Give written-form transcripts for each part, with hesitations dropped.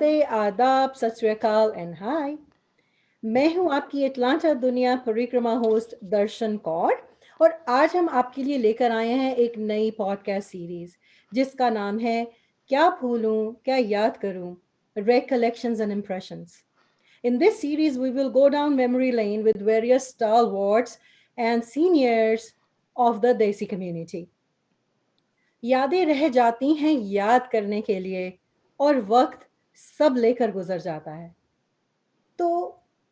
नमस्ते, आदाब, सत श्री अकाल एंड हाय। मैं हूं आपकी एटलांटा दुनिया परिक्रमा होस्ट दर्शन कौर और आज हम आपके लिए लेकर आए हैं एक नई पॉडकास्ट सीरीज जिसका नाम है क्या भूलूं क्या याद करूं, Recollections and Impressions. In this series, we will go down memory lane with various stalwarts and seniors of the Desi community. यादें रह जाती हैं याद करने के लिए और वक्त सब लेकर गुजर जाता है। तो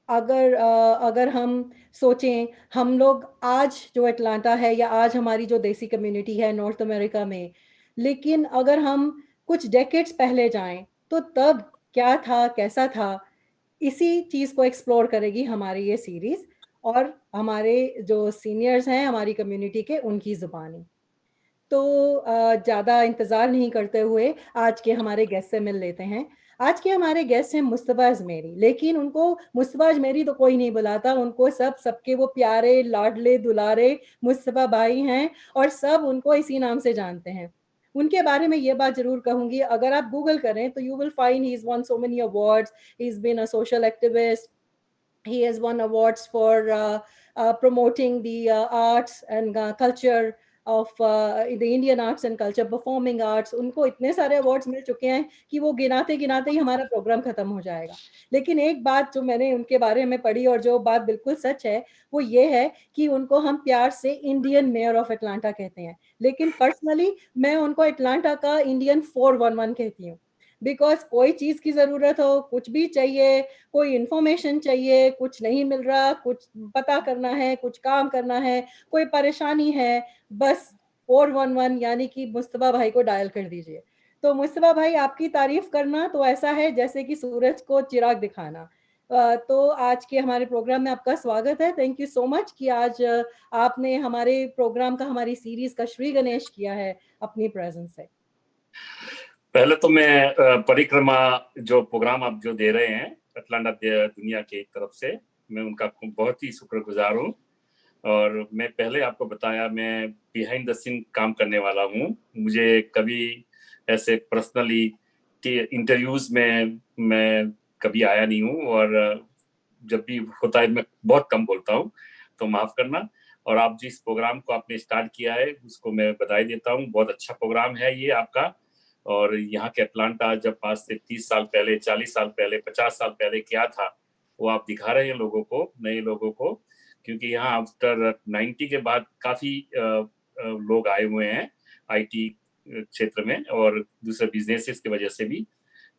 अगर हम सोचें, हम लोग आज जो अटलांटा है या आज हमारी जो देसी कम्युनिटी है नॉर्थ अमेरिका में, लेकिन अगर हम कुछ डेकेड्स पहले जाएं तो तब क्या था, कैसा था, इसी चीज़ को एक्सप्लोर करेगी हमारी ये सीरीज़ और हमारे जो सीनियर्स हैं हमारी कम्युनिटी के, उनकी ज़ुबानी। तो ज़्यादा इंतज़ार नहीं करते हुए आज के हमारे गेस्ट से मिल लेते हैं। आज के हमारे गेस्ट हैं मुस्तफ़ा अज़मेरी, लेकिन उनको मुस्तफ़ा अज़मेरी तो कोई नहीं बुलाता, उनको सबके वो प्यारे, लाडले, दुलारे मुस्तफ़ा भाई हैं और सब उनको इसी नाम से जानते हैं। उनके बारे में ये बात ज़रूर कहूँगी, अगर आप गूगल करें तो you will find he is won so many awards, he is been a social activist, he has won awards for promoting the arts and culture of the Indian arts and culture, performing arts. उनको इतने सारे awards मिल चुके हैं कि वो गिनाते गिनाते ही हमारा प्रोग्राम खत्म हो जाएगा। लेकिन एक बात जो मैंने उनके बारे में पढ़ी और जो बात बिल्कुल सच है वो ये है कि उनको हम प्यार से इंडियन मेयर ऑफ अटलांटा कहते हैं, लेकिन पर्सनली मैं उनको अटलांटा का इंडियन 411 कहती हूँ। बिकॉज कोई चीज़ की ज़रूरत हो, कुछ भी चाहिए, कोई इन्फॉर्मेशन चाहिए, कुछ नहीं मिल रहा, कुछ पता करना है, कुछ काम करना है, कोई परेशानी है, बस 411 यानी कि मुस्तफ़ा भाई को डायल कर दीजिए। तो मुस्तफ़ा भाई, आपकी तारीफ करना तो ऐसा है जैसे कि सूरज को चिराग दिखाना। तो आज के हमारे प्रोग्राम में आपका स्वागत है। थैंक यू सो मच कि आज आपने हमारे प्रोग्राम का, हमारी सीरीज का श्री गणेश किया है अपनी प्रेजेंस से। पहले तो मैं परिक्रमा जो प्रोग्राम आप जो दे रहे हैं अटलांटा दुनिया की तरफ से, मैं उनका बहुत ही शुक्रगुजार हूँ। और मैं पहले आपको बताया, मैं बिहाइंड द सीन काम करने वाला हूँ। मुझे कभी ऐसे पर्सनली इंटरव्यूज में मैं कभी आया नहीं हूँ और जब भी होता है मैं बहुत कम बोलता हूँ, तो माफ करना। और आप जिस प्रोग्राम को आपने स्टार्ट किया है उसको मैं बधाई देता हूँ। बहुत अच्छा प्रोग्राम है ये आपका। और यहाँ के अटलांटा जब आज से 30 साल पहले, 40 साल पहले, 50 साल पहले क्या था वो आप दिखा रहे हैं लोगों को, नए लोगों को, क्योंकि यहाँ आफ्टर 90 के बाद काफी लोग आए हुए हैं आईटी क्षेत्र में और दूसरे बिजनेसेस की वजह से भी,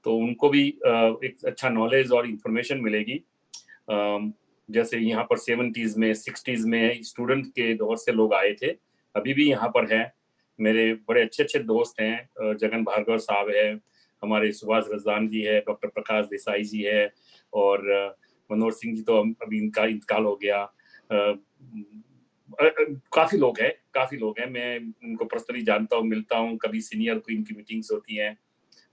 तो उनको भी एक अच्छा नॉलेज और इंफॉर्मेशन मिलेगी। जैसे यहाँ पर 70s में 60s में स्टूडेंट के दौर से लोग आए थे, अभी भी यहाँ पर हैं। मेरे बड़े अच्छे अच्छे दोस्त हैं, जगन भार्गव साहब है, हमारे सुभाष रजदान जी है, डॉक्टर प्रकाश देसाई जी है और मनोहर सिंह जी तो अभी इनका इंतकाल हो गया। काफी लोग हैं, मैं उनको पर्सनली जानता हूँ, मिलता हूँ, कभी सीनियर को इनकी मीटिंग्स होती हैं।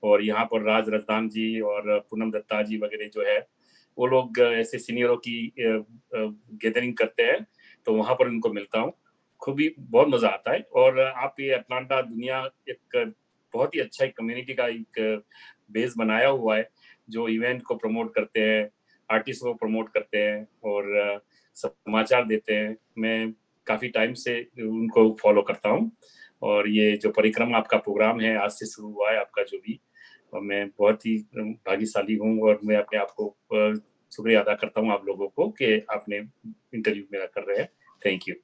और यहाँ पर राज रजदान जी और पूनम दत्ता जी वगैरह जो है, वो लोग ऐसे सीनियरों की गैदरिंग करते हैं, तो वहां पर उनको मिलता हूँ, खूब ही बहुत मजा आता है। और आप ये अटलांटा दुनिया एक बहुत ही अच्छा एक कम्युनिटी का एक बेस बनाया हुआ है, जो इवेंट को प्रमोट करते हैं, आर्टिस्ट को प्रमोट करते हैं और समाचार देते हैं। मैं काफी टाइम से उनको फॉलो करता हूँ और ये जो परिक्रमा आपका प्रोग्राम है आज से शुरू हुआ है आपका जो भी, और मैं बहुत ही भाग्यशाली हूँ और मैं अपने आप को शुक्रिया अदा करता हूँ आप लोगों को कि आपने इंटरव्यू मेरा कर रहे हैं। Thank you.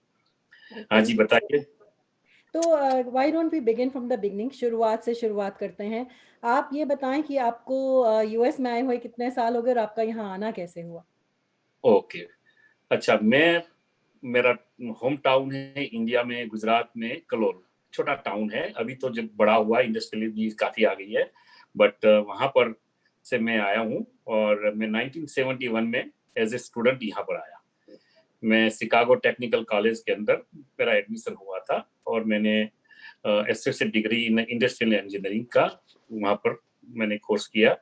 हाँ जी, बताइए। तो why don't we begin from the beginning, शुरुआत से शुरुआत करते हैं। आप ये बताएं कि आपको यूएस में आए हुए कितने साल हो गए और आपका यहाँ आना कैसे हुआ? ओके, अच्छा, मेरा होम टाउन है इंडिया में, गुजरात में कलोल, छोटा टाउन है। अभी तो जब बड़ा हुआ, इंडस्ट्रियल भी काफी आ गई है, बट वहां पर से मैं आया हूँ और मैं 1971 में एज ए स्टूडेंट यहाँ पर आया। मैं शिकागो टेक्निकल कॉलेज के अंदर मेरा एडमिशन हुआ था और मैंने associate degree in industrial engineering का वहाँ पर मैंने कोर्स किया।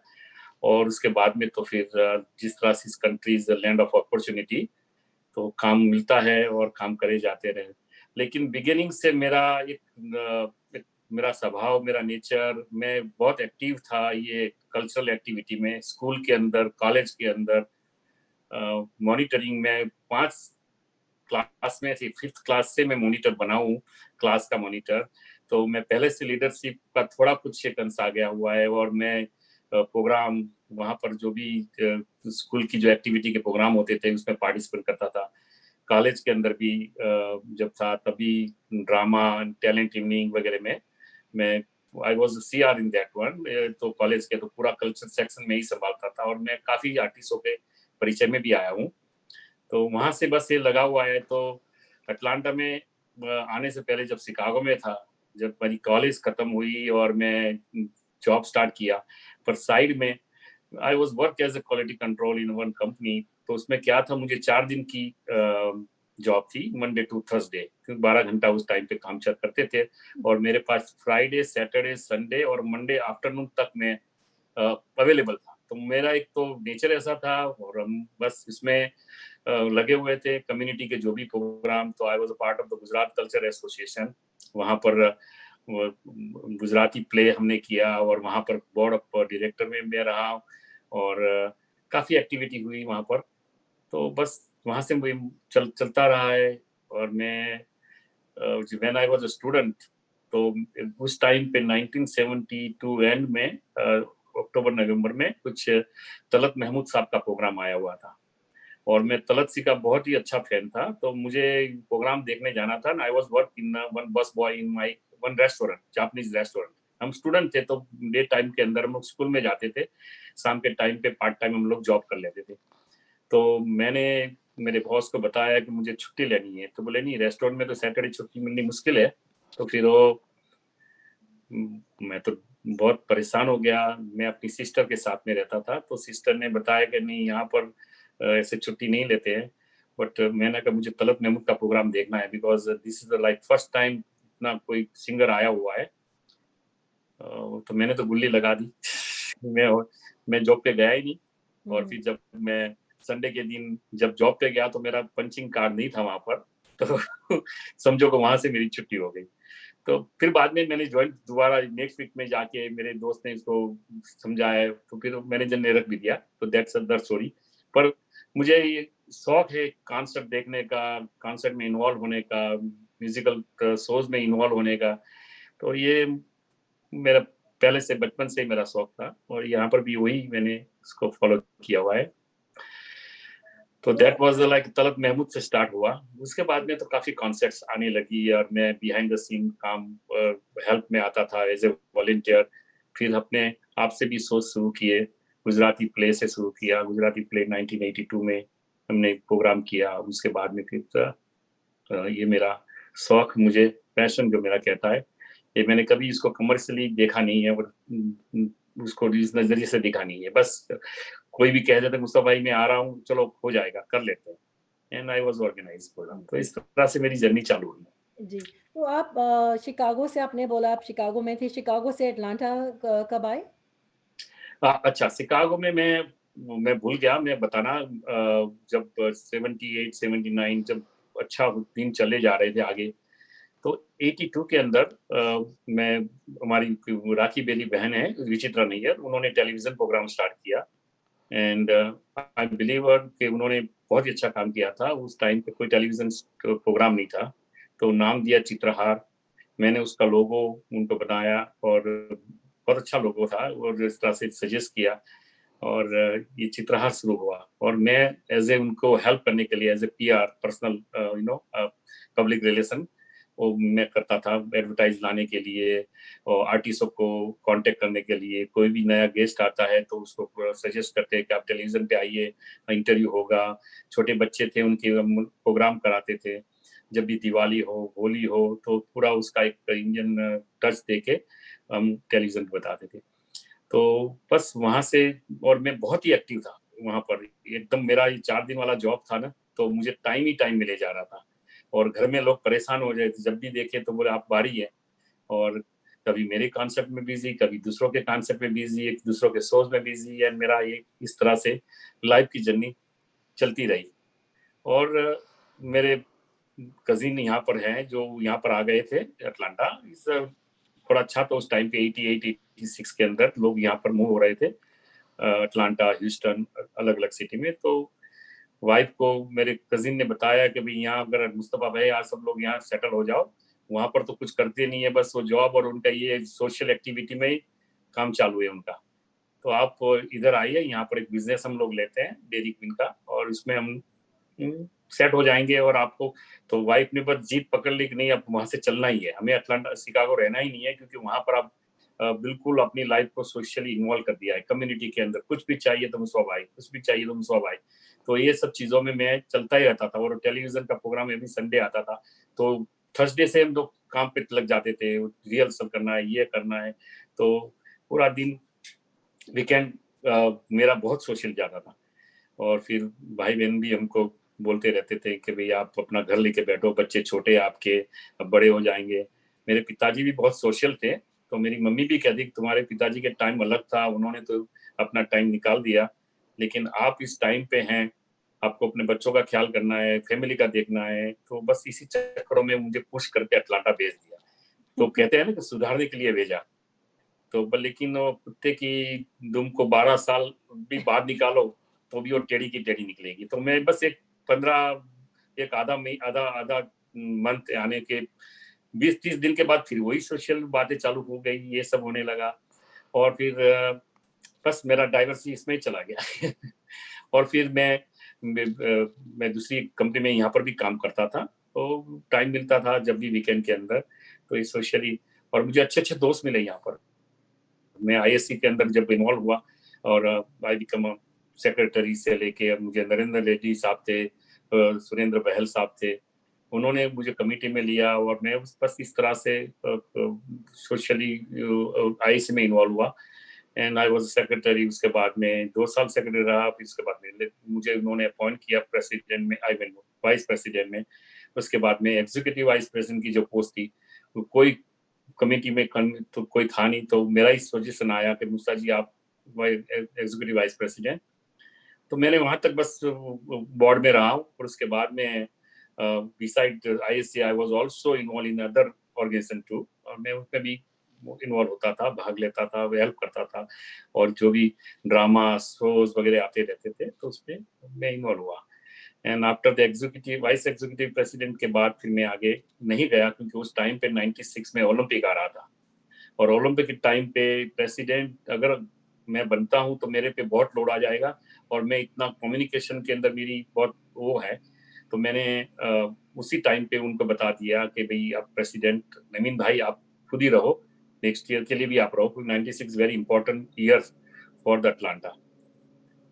और उसके बाद में तो फिर जिस तरह से इस country is the land of opportunity, तो काम मिलता है और काम करे जाते रहे। लेकिन बिगिनिंग से मेरा एक मेरा स्वभाव, मेरा नेचर, मैं बहुत एक्टिव था ये कल्चरल एक्टिविटी में, स्कूल के अंदर, कॉलेज के अंदर, मॉनिटरिंग में 5 क्लास में थी, 5th क्लास से मैं मॉनिटर बना हूँ, क्लास का मॉनिटर। तो मैं पहले से लीडरशिप का थोड़ा कुछ सेकंड्स आ गया हुआ है, और मैं प्रोग्राम वहाँ पर जो भी स्कूल की जो एक्टिविटी के प्रोग्राम होते थे उसमें पार्टिसिपेट करता था। कॉलेज के अंदर भी जब था तभी ड्रामा, टैलेंट इवनिंग वगैरह में मैं I was CR in that one. तो कॉलेज के तो पूरा कल्चर सेक्शन में ही संभालता था, और मैं काफी आर्टिस्टों के परिचय में भी आया हूँ। तो वहां से बस ये लगा हुआ है। तो अटलांटा में आने से पहले जब शिकागो में था, जब मेरी कॉलेज खत्म हुई और मैं जॉब स्टार्ट किया, पर साइड में I was work as a quality control in one company. तो उसमें क्या था, मुझे 4 दिन की जॉब थी, मंडे टू थर्सडे, क्योंकि 12 घंटा उस टाइम पे काम चल करते थे, और मेरे पास फ्राइडे, सैटरडे, संडे और मंडे आफ्टरनून तक मैं अवेलेबल था। तो मेरा एक तो नेचर ऐसा था, और हम बस इसमें लगे हुए थे, कम्युनिटी के जो भी प्रोग्राम। तो I was a part of the Gujarat culture association. वहाँ पर गुजराती प्ले हमने किया, और वहाँ पर बोर्ड ऑफ डायरेक्टर में मैं रहा, और काफ़ी एक्टिविटी हुई वहाँ पर। तो बस वहाँ से चलता रहा है। और मैं when I was a student, तो उस टाइम पे 1972 एंड में अक्टूबर नवंबर में कुछ तलत महमूद साहब का प्रोग्राम आया हुआ था, और मैं तलत सी का बहुत ही अच्छा फैन था। तो मुझे प्रोग्राम देखने जाना था। I was work in one bus boy in my one restaurant, Japanese restaurant. हम स्टूडेंट थे, तो डे टाइम के अंदर हम लोग स्कूल में जाते थे, शाम के टाइम पे पार्ट टाइम हम लोग जॉब कर लेते थे। तो मैंने मेरे बॉस को बताया कि मुझे छुट्टी लेनी है। तो बोले नहीं, रेस्टोरेंट में तो सैटरडे छुट्टी मिलनी मुश्किल है। तो फिर वो मैं तो बहुत परेशान हो गया। मैं अपनी सिस्टर के साथ में रहता था, तो सिस्टर ने बताया कि नहीं, यहाँ पर ऐसे छुट्टी नहीं लेते हैं। बट मैंने कहा मुझे तलत महमूद का प्रोग्राम देखना है, because this is like first time इतना कोई सिंगर आया हुआ है। तो मैंने तो गुल्ली लगा दी। मैं जॉब पे गया ही नहीं। और फिर जब मैं संडे के दिन जब जॉब पे गया, तो मेरा पंचिंग कार्ड नहीं था वहां पर। तो समझो कि वहां से मेरी छुट्टी हो गई। तो फिर बाद में मैंने ज्वाइन दोबारा नेक्स्ट वीक में जाके, मेरे दोस्त ने इसको समझाया, तो फिर मैनेजर ने रख भी दिया। तो दैट्स अदर स्टोरी। पर मुझे ये शौक है कॉन्सर्ट देखने का, कॉन्सर्ट में इन्वॉल्व होने का, म्यूजिकल शोज में इन्वॉल्व होने का। तो ये मेरा पहले से, बचपन से ही मेरा शौक था, और यहाँ पर भी वही मैंने इसको फॉलो किया हुआ है। तो that was like Talat Mahmood से स्टार्ट हुआ। उसके बाद में तो काफी कॉन्सर्ट्स आने लगी, और मैं बिहाइंड द सीन काम हेल्प में आता था एज ए वॉलंटियर। फिर अपने आप से भी सोच शुरू किए, गुजराती प्ले से शुरू किया। गुजराती प्ले 1982 में हमने प्रोग्राम किया। उसके बाद में फिर ये मेरा शौक, मुझे पैशन जो मेरा कहता है, ये मैंने कभी इसको कमर्शियली देखा नहीं है, और उसको इस नजरिए से देखा नहीं है। बस कोई भी कह देता मुस्तफा भाई मैं आ रहा हूँ, चलो हो जाएगा, कर लेते हैं। And I was organise programme. तो इस तरह से मेरी जर्नी चालू हुई। जी, तो आप शिकागो से, आपने बोला आप शिकागो में थे, शिकागो से अटलांटा कब आए? अच्छा, शिकागो में मैं भूल गया मैं बताना। जब 78 79 जब अच्छा दिन चले जा रहे थे आगे, तो 82 के अंदर मैं, हमारी राखी बेली बहन है विचित्रा नैयर, उन्होंने टेलीविजन प्रोग्राम स्टार्ट किया। एंड आई बिलीव कि उन्होंने बहुत ही अच्छा काम किया था। उस टाइम पे कोई टेलीविजन प्रोग्राम नहीं था, तो नाम दिया चित्रहार। मैंने उसका लोगो उनको बनाया, और बहुत अच्छा लोगो था, और इस तरह से सजेस्ट किया, और ये चित्रहार शुरू हुआ। और मैं एज ए उनको हेल्प करने के लिए, as a PR, personal public relation, वो मैं करता था, एडवर्टाइज लाने के लिए, और आर्टिस्टों को कांटेक्ट करने के लिए। कोई भी नया गेस्ट आता है तो उसको सजेस्ट करते हैं कि आप टेलीविजन पे आइए, इंटरव्यू होगा। छोटे बच्चे थे, उनके हम प्रोग्राम कराते थे। जब भी दिवाली हो, होली हो, तो पूरा उसका एक इंडियन टच देके हम टेलीविजन पे बताते थे। तो बस वहां से, और मैं बहुत ही एक्टिव था वहां पर। एकदम मेरा ये 4 दिन वाला जॉब था ना, तो मुझे टाइम ही टाइम मिले जा रहा था। और घर में लोग परेशान हो जाए थे, जब भी देखे तो बोले आप बाहरी है। और कभी मेरे कॉन्सेप्ट में बिजी, कभी दूसरों के कॉन्सेप्ट में बिजी, एक दूसरों के सोच में बिजी है। मेरा ये इस तरह से लाइफ की जर्नी चलती रही। और मेरे कजिन यहाँ पर हैं, जो यहाँ पर आ गए थे अटलांटा। थोड़ा अच्छा था उस टाइम पे 88 86 के अंदर लोग यहाँ पर मूव हो रहे थे, अटलांटा, ह्यूस्टन, अलग अलग सिटी में। तो वाइफ को मेरे कजिन ने बताया कि भाई यहाँ अगर मुस्तफा भाई आज सब लोग यहाँ सेटल हो जाओ, वहां पर तो कुछ करते नहीं है, बस वो जॉब और उनका ये सोशल एक्टिविटी में ही काम चालू है उनका। तो आप इधर आइए, यहाँ पर एक बिजनेस हम लोग लेते हैं डेयरी क्वीन का, और इसमें हम सेट हो जाएंगे। और आपको, तो वाइफ ने बस जीत पकड़ ली कि नहीं अब वहां से चलना ही है, हमें अटलांटा शिकागो रहना ही नहीं है, क्योंकि वहां पर आप बिल्कुल अपनी लाइफ को सोशली इन्वॉल्व कर दिया है कम्युनिटी के अंदर। कुछ भी चाहिए तो मुस्तफा भाई, कुछ भी चाहिए तो मुस्तफा भाई। तो ये सब चीजों में मैं चलता ही रहता था, और टेलीविजन का प्रोग्राम एवरी संडे आता था, तो थर्सडे से हम लोग काम पे लग जाते थे, रिहर्सल करना है, ये करना है। तो पूरा दिन वीकेंड मेरा बहुत सोशल जाता था। और फिर भाई बहन भी हमको बोलते रहते थे कि भाई आप अपना घर लेके बैठो, बच्चे छोटे आपके, अब बड़े हो जाएंगे। मेरे पिताजी भी बहुत सोशल थे, तो मेरी मम्मी भी कहती तुम्हारे पिताजी के टाइम अलग था, उन्होंने तो अपना टाइम निकाल दिया, लेकिन आप इस टाइम पे हैं, आपको अपने बच्चों का ख्याल करना है, फैमिली का देखना है। तो बस इसी चक्करों में मुझे पुश करके अटलांटा भेज दिया। तो कहते हैं ना कि सुधारने के लिए भेजा। तो लेकिन वो कुत्ते की दुम को 12 साल भी बाद निकालो तो भी वो टेढ़ी की टेढ़ी निकलेगी। तो मैं बस एक 15 एक आधा आधा मंथ आने के 20 30 दिन के बाद फिर वही सोशल बातें चालू हो गई, ये सब होने लगा। और फिर बस मेरा डाइवर्सी इसमें ही चला गया। और फिर मैं दूसरी कंपनी में यहाँ पर भी काम करता था, तो टाइम मिलता था जब भी वीकेंड के अंदर, तो ये सोशली। और मुझे अच्छे अच्छे दोस्त मिले यहाँ पर। मैं आईएससी के अंदर जब इन्वॉल्व हुआ, और आई बिकम सेक्रेटरी से लेके, अब मुझे नरेंद्र रेड्डी साहब थे, सुरेंद्र बहल साहब थे, उन्होंने मुझे कमेटी में लिया, और मैं बस इस तरह से सोशली आईएससी में इन्वॉल्व हुआ। And I was secretary. उसके बाद में 2 साल सेक्रेटरी रहा, फिर उसके बाद में मुझे उन्होंने अपॉइंट किया प्रेसिडेंट में, आई मीन वाइस प्रेसिडेंट में। उसके बाद में एग्जीक्यूटिव वाइस प्रेसिडेंट की जो पोस्ट थी, तो कोई कमेटी में तो कोई था नहीं, तो मेरा ही सजेशन आया कि मुस्ता जी आप एग्जीक्यूटिव वाइस प्रेसिडेंट। तो मैंने वहां तक बस बोर्ड में रहा हूँ, और उसके बाद में beside ISC I was also involve in other organisation too, और मैं उसमें भी इन्वॉल्व होता था, भाग लेता था, हेल्प करता था, और जो भी ड्रामा शोज वगैरह आते रहते थे तो उसमें मैं इन्वॉल्व हुआ। And after the executive vice executive president के बाद फिर मैं आगे नहीं गया, क्योंकि उस टाइम पे 96 में ओलंपिक आ रहा था, और ओलंपिक के टाइम पे प्रेसिडेंट अगर मैं बनता हूं तो मेरे पे बहुत लोड आ जाएगा, और मैं इतना कम्युनिकेशन के अंदर मेरी बहुत वो है। तो मैंने उसी टाइम पे उनको बता दिया कि भाई आप प्रेसिडेंट नमीन भाई आप खुद ही रहो, नेक्स्ट ईयर के लिए भी आप रहो, क्योंकि 96 very important year for the Atlanta.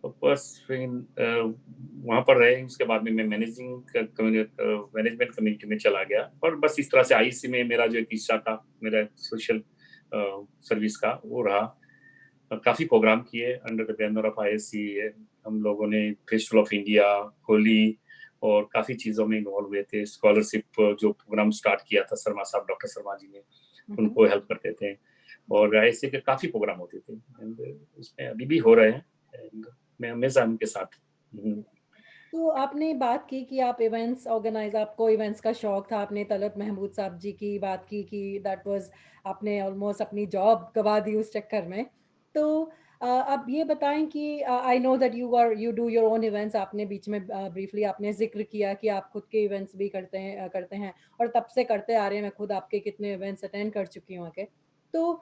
तो बस फिर वहाँ पर रहे। उसके बाद में मैं मैनेजमेंट कम्युनिटी में चला गया, और बस इस तरह से आईसी में मेरा जो एक हिस्सा था मेरा सोशल सर्विस का वो रहा। काफी प्रोग्राम किए under the banner of ISC. हम लोगों ने फेस्टिवल ऑफ इंडिया, होली, और काफी चीजों में इन्वॉल्व हुए थे। स्कॉलरशिप जो प्रोग्राम स्टार्ट किया था शर्मा साहब, डॉक्टर शर्मा जी ने, उनको हेल्प करते थे, और आईएससी के काफी प्रोग्राम होते थे, एंड उसमें अभी भी हो रहे हैं, एंड मैं हमेशा उनके साथ। तो आपने बात की कि आप इवेंट्स ऑर्गेनाइज, आपको इवेंट्स का शौक था, आपने तलत महमूद साहब जी की बात की कि दैट वाज, आपने ऑलमोस्ट अपनी जॉब गवा दी उस चक्कर में। तो अब ये बताएं कि I know that you do your own events. आपने बीच में ब्रीफली आपने जिक्र किया कि आप खुद के इवेंट्स भी करते हैं और तब से करते आ रहे हैं। मैं खुद आपके कितने इवेंट्स अटेंड कर चुकी हूँ आके। तो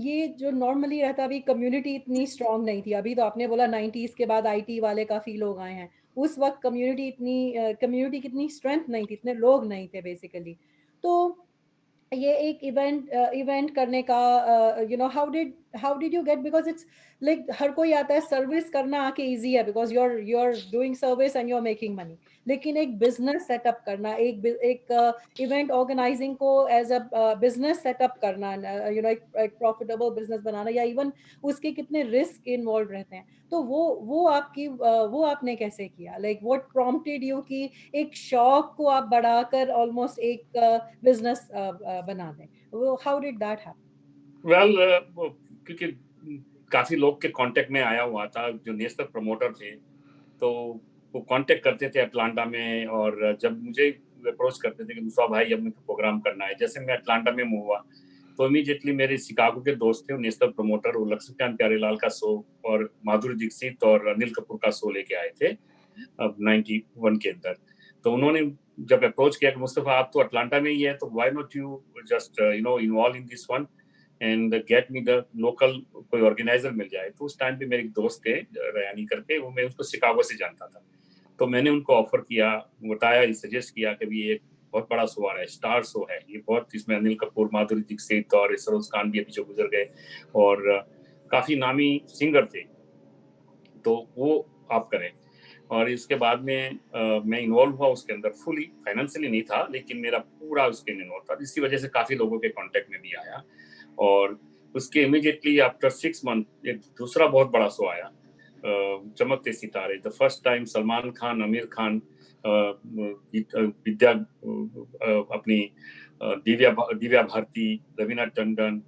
ये जो नॉर्मली रहता, अभी कम्युनिटी इतनी स्ट्रांग नहीं थी। अभी तो आपने बोला 90s के बाद आईटी वाले काफ़ी लोग आए हैं, उस वक्त कम्युनिटी कितनी स्ट्रेंथ नहीं थी, इतने लोग नहीं थे बेसिकली। तो ये एक इवेंट करने का, how did you get, because it's like हर कोई आता है, सर्विस करना आके इजी है because you are doing service and you are making money. लेकिन एक बिजनेस सेटअप करना, एक इवेंट ऑर्गेनाइजिंग को एज अ बिजनेस सेटअप करना, एक प्रॉफिटेबल बिजनेस बनाना, या इवन उसके कितने रिस्क इन्वॉल्व रहते हैं। तो वो आपने कैसे किया? लाइक व्हाट प्रॉम्प्टेड यू कि एक शौक को आप बढ़ाकर ऑलमोस्ट एक बिजनेस बना दें? वो how did that happen? Well क्योंकि काफी लोग के कांटेक्ट में आया हुआ था जो नेशनल प्रमोटर थे, तो वो कांटेक्ट करते थे अटलांटा में, और जब मुझे अप्रोच करते थे कि मुसा भाई अब मुझे प्रोग्राम करना है, जैसे मैं अटलांटा में हुआ तो इमीडिएटली मेरे शिकागो के दोस्त थे, नेशनल प्रमोटर, वो लक्ष्मीकांत प्यारेलाल का शो और माधुरी दीक्षित और अनिल कपूर का शो लेके आए थे अब 91 के अंदर। तो उन्होंने जब अप्रोच किया कि मुस्तफा आप तो अटलांटा में ही है, तो why not you just involve in this one and get me the local कोई ऑर्गेनाइजर मिल जाए। तो उस टाइम पे मेरे एक दोस्त थे रयानी करके, वो मैं उसको शिकागो से जानता था। तो मैंने उनको ऑफर किया, बताया, सजेस्ट किया कि भी एक बहुत बड़ा शो आ रहा है, स्टार शो है ये, बहुत, इसमें अनिल कपूर, माधुरी दीक्षित और सरोज खान भी अभी जो गुजर गए और काफी नामी सिंगर थे, तो वो आप करें। और इसके बाद में मैं इन्वॉल्व हुआ उसके अंदर, फुली फाइनेंशियली नहीं था लेकिन मेरा पूरा उसके इन्वॉल्व था। इसी वजह से काफी लोगों के कांटेक्ट में भी आया। और उसके इमीडिएटली आफ्टर 6 मंथ एक दूसरा बहुत बड़ा शो आया, चमकते सितारे। The first time Salman Khan, Aamir Khan, Vidya, अपनी दिव्या भारती, रवीना टंडन,